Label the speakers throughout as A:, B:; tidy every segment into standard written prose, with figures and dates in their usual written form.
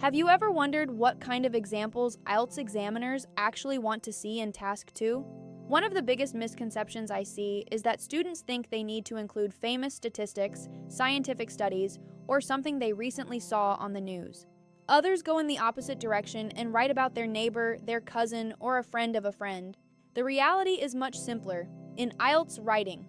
A: Have you ever wondered what kind of examples IELTS examiners actually want to see in Task 2? One of the biggest misconceptions I see is that students think they need to include famous statistics, scientific studies, or something they recently saw on the news. Others go in the opposite direction and write about their neighbor, their cousin, or a friend of a friend. The reality is much simpler. In IELTS writing,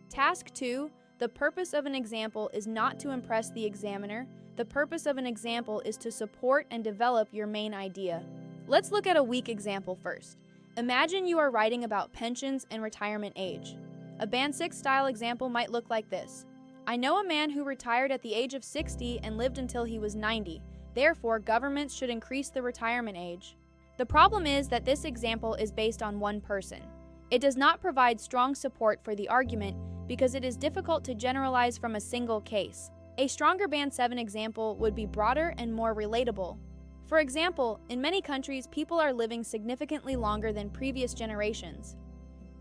A: Task 2, the purpose of an example is not to impress the examiner. The purpose of an example is to support and develop your main idea. Let's look at a weak example first. Imagine you are writing about pensions and retirement age. A Band 6 style example might look like this. I know a man who retired at the age of 60 and lived until he was 90. Therefore, governments should increase the retirement age. The problem is that this example is based on one person. It does not provide strong support for the argument because it is difficult to generalize from a single case. A stronger Band 7 example would be broader and more relatable. For example, in many countries, people are living significantly longer than previous generations,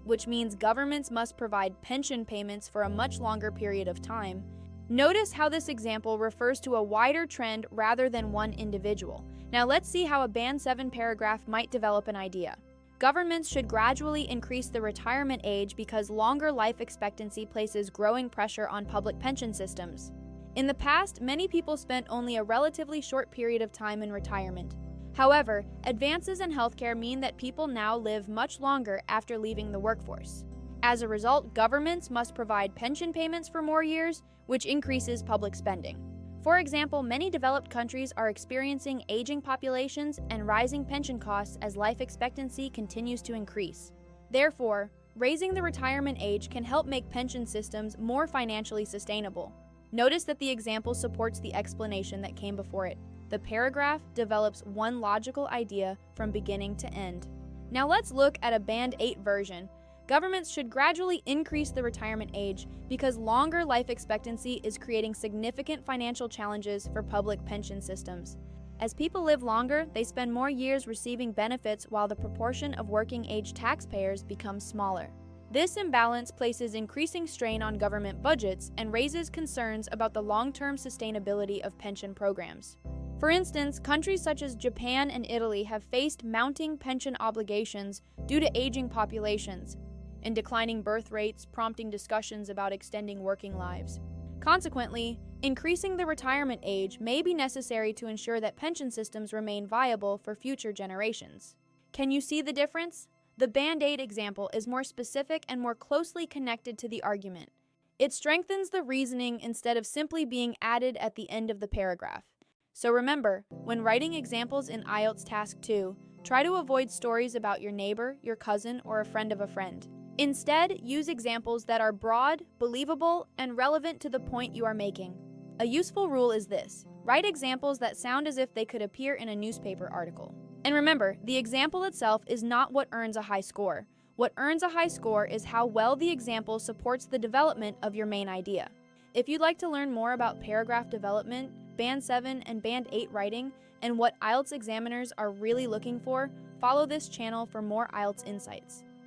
A: which means governments must provide pension payments for a much longer period of time. Notice how this example refers to a wider trend rather than one individual. Now let's see how a Band 7 paragraph might develop an idea. Governments should gradually increase the retirement age because longer life expectancy places growing pressure on public pension systems. In the past, many people spent only a relatively short period of time in retirement. However, advances in healthcare mean that people now live much longer after leaving the workforce. As a result, governments must provide pension payments for more years, which increases public spending. For example, many developed countries are experiencing aging populations and rising pension costs as life expectancy continues to increase. Therefore, raising the retirement age can help make pension systems more financially sustainable. Notice that the example supports the explanation that came before it. The paragraph develops one logical idea from beginning to end. Now let's look at a Band 8 version. Governments should gradually increase the retirement age because longer life expectancy is creating significant financial challenges for public pension systems. As people live longer, they spend more years receiving benefits while the proportion of working-age taxpayers becomes smaller. This imbalance places increasing strain on government budgets and raises concerns about the long-term sustainability of pension programs. For instance, countries such as Japan and Italy have faced mounting pension obligations due to aging populations and declining birth rates, prompting discussions about extending working lives. Consequently, increasing the retirement age may be necessary to ensure that pension systems remain viable for future generations. Can you see the difference? The Band 8 example is more specific and more closely connected to the argument. It strengthens the reasoning instead of simply being added at the end of the paragraph. So remember, when writing examples in IELTS Task 2, try to avoid stories about your neighbor, your cousin, or a friend of a friend. Instead, use examples that are broad, believable, and relevant to the point you are making. A useful rule is this: write examples that sound as if they could appear in a newspaper article. And remember, the example itself is not what earns a high score. What earns a high score is how well the example supports the development of your main idea. If you'd like to learn more about paragraph development, Band 7 and Band 8 writing, and what IELTS examiners are really looking for, follow this channel for more IELTS insights.